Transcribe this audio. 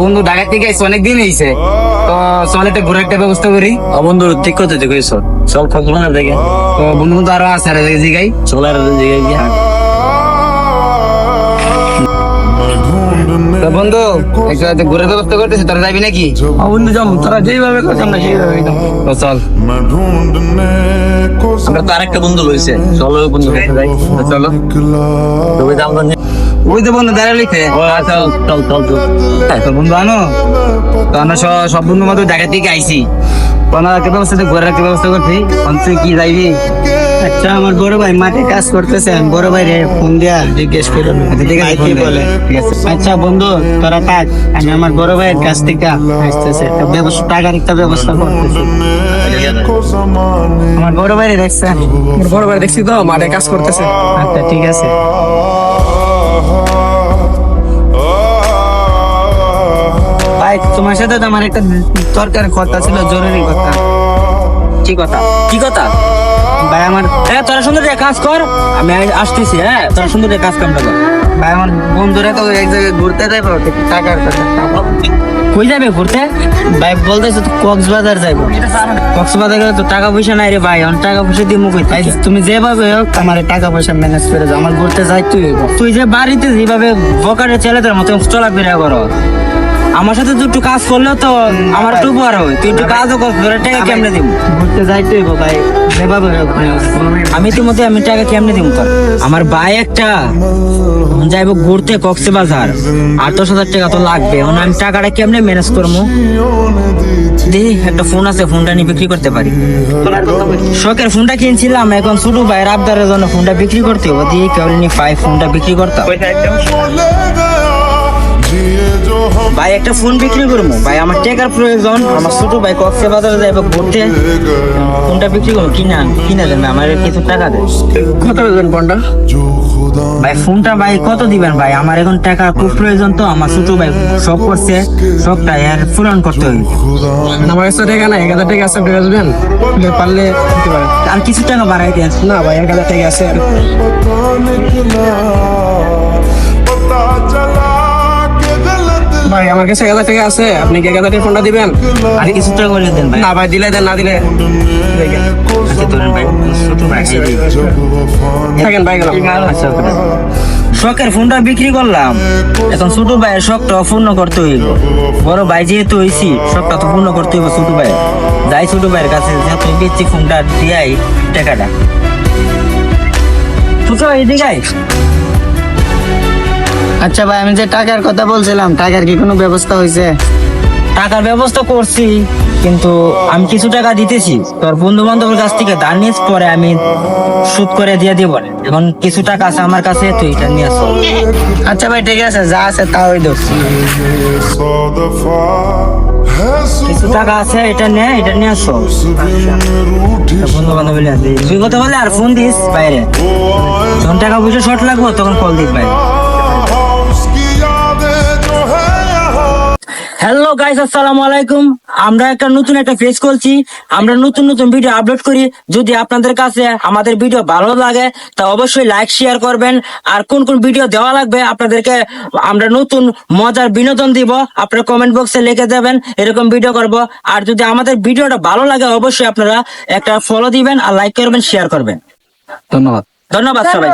বন্ধু ঢাকা থেকে আইসি অনেকদিন হয়েছে, তো চল একটা ঘুরে একটা ব্যবস্থা করি। বন্ধু ঠিক করতে কইছ, চল কক্সবাজার দেখে। তো বন্ধু তো আরো আছে আর জিগাই চল আর দেখে গিয়া। তো বন্ধু একটা ঘুরে ব্যবস্থা করতেছি, তোরা যাবি নাকি? বন্ধু যাম, তোরা যেভাবে করছ আমরা সেইভাবে যাম। তো চল। আমরা তো আরেকটা বন্ধু লইছে, চলো ওই বন্ধু কাছে যাই। তো চলো। তুমি যাও না? ওই তো বন্ধু দাঁড়া লিখে চল চল চল চল। তো বন্ধু আনো, তো আমরা সব বন্ধু মতো ঢাকা থেকে আইসি, একটা ব্যবস্থা ঘুরে একটা ব্যবস্থা করছি। তুই কি যাইবি? আচ্ছা, আমার বড় ভাই মাঠে কাজ করতেছে, আমি বড় ভাইরে ফোন দিয়া জিজ্ঞেস করলাম ঠিক আছে, কি বলে। ঠিক আছে। আচ্ছা বন্ধু, তোরা থাক, আমি আমার বড় ভাইয়ের কাছ থেকে আসতেছে টাকার একটা ব্যবস্থা করতেছি। আমার বড় ভাইরে দেখছেন? আমার বড় ভাই দেখছি তো মাঠে কাজ করতেছে। আচ্ছা ঠিক আছে। ভাই তোমার সাথে তো আমার একটা দরকার কথা ছিল, জরুরি কথা। কি কথা? কি কথা? ভাই আমার তোরা সুন্দর একটা কাজ কর, আমি আসতেছি। হ্যাঁ, তোরা সুন্দর একটা কাজ কামটা কর। ভাই আমার বন্ধুরা তো এক জায়গায় ঘুরতে যাইবো, টাকার কথা। কই যাবে ঘুরতে? ভাই বলতেছে তো কক্সবাজার যাইবো। কক্সবাজারে তো টাকা পয়সা নাই রে ভাই, অন টাকা পয়সা দিয়ে মুখ ভাই, তুমি যেভাবে হোক আমার টাকা পয়সা ম্যানেজ করে দাও, আমার ঘুরতে যাইতে হইব। তুই যে বাড়িতে যেভাবে বকারে ছেলেদের মতো চলাফেরা করো, আমার সাথে তুই একটু কাজ করলেও তো আমার একটু উপকার হয়। তুই একটু কাজও কর, তোর টাকা কেমনে দিব? ঘুরতে যাইতে হইব ভাই, যেভাবে হোক আমি ইতিমধ্যে আমি টাকা কেমনে দিব তোর? আমার ভাই একটা যাইবো ঘুরতে কক্সবাজার, 8-10 হাজার টাকা তো লাগবে। এখন আমি টাকাটা কেমনে ম্যানেজ করবো? দেখি একটা ফোন আছে, ফোনটা নিয়ে বিক্রি করতে পারি। শখের ফোনটা কিনছিলাম, এখন ছোট ভাইয়ের আবদারের জন্য ফোনটা বিক্রি করতে হবে। দিয়ে কেউ নিয়ে 5 ফোনটা বিক্রি করতাম। ভাই একটা ফোন বিক্রি করবো ভাই, আমার টাকার প্রয়োজন। আমার ছোট ভাই কক্সবাজারে যাইবো ঘুরতে, ফোনটা বিক্রি করবো। কিনা দেন আমার কিছু টাকা দেন। কত বেতন ফোনটা? ভাই ফোনটা ভাই কত দিবেন ভাই? আমার এখন টাকা খুব প্রয়োজন, তো আমার ছোট ভাই শখ করছে, শখটা আর পূরণ করতে হবে। আমার কাছে টাকা নাই, 1000 টাকা আছে, আপনি আসবেন? পারলে দিতে পারেন। আর কিছু টাকা বাড়াই দেন। না ভাই, 1000 টাকা আছে। ভাই আমার কাছে 1000 টাকা আছে, আপনি কি 1000 টাকা ফোনটা দিবেন? আর কিছু টাকা বলে দেন ভাই। না ভাই, দিলে দেন, না দিলে দেখেন। আচ্ছা ধরেন ভাই, ছোট ভাই এই দিই। থাকেন ভাই, গেলাম। আচ্ছা, ওকে। শখের ফোনটা বিক্রি করলাম, এখন ছোট ভাইয়ের শখটা পূর্ণ করতে হইব। বড় ভাই যেহেতু হইছি, শখটা তো পূর্ণ করতে হইব ছোট ভাই। যাই ছোট ভাইয়ের কাছে, যত বেচছি ফোনটা দিয়াই টাকাটা। ছোট এদিকে আয়। আচ্ছা ভাই, আমি যে টাকার কথা বলছিলাম, টাকার কি কোনো ব্যবস্থা হয়েছে? টাকার ব্যবস্থা করছি, কিন্তু আমি কিছু টাকা দিতেছি তোর বন্ধু বান্ধবের কাছ থেকে ধার নিস, পরে আমি সুদ করে দিয়ে দিব। এখন কিছু টাকা আছে আমার কাছে, তুই এটা নিয়ে আসো। আচ্ছা ভাই ঠিক আছে, যা আছে তা ওই দোষ। কিছু টাকা আছে, এটা নিয়ে আসো। বন্ধু বান্ধব তুই কথা বলে আর ফোন দিস বাইরে, যখন টাকা পয়সা শর্ট লাগবো তখন কল দিস বাইরে। হ্যালো গাইস, আসসালামু আলাইকুম। আমরা একটা নতুন পেজ খুলছি, আমরা নতুন ভিডিও আপলোড করি। যদি আপনাদের কাছে আমাদের ভিডিও ভালো লাগে তা অবশ্যই লাইক শেয়ার করবেন। আর কোন কোন ভিডিও দেওয়া লাগবে আপনাদেরকে আমরা নতুন মজার বিনোদন দিব, আপনারা কমেন্ট বক্সে লিখে দেবেন, এরকম ভিডিও করব। আর যদি আমাদের ভিডিওটা ভালো লাগে অবশ্যই আপনারা একটা ফলো দিবেন, আর লাইক করবেন, শেয়ার করবেন। ধন্যবাদ। ধন্যবাদ সবাই।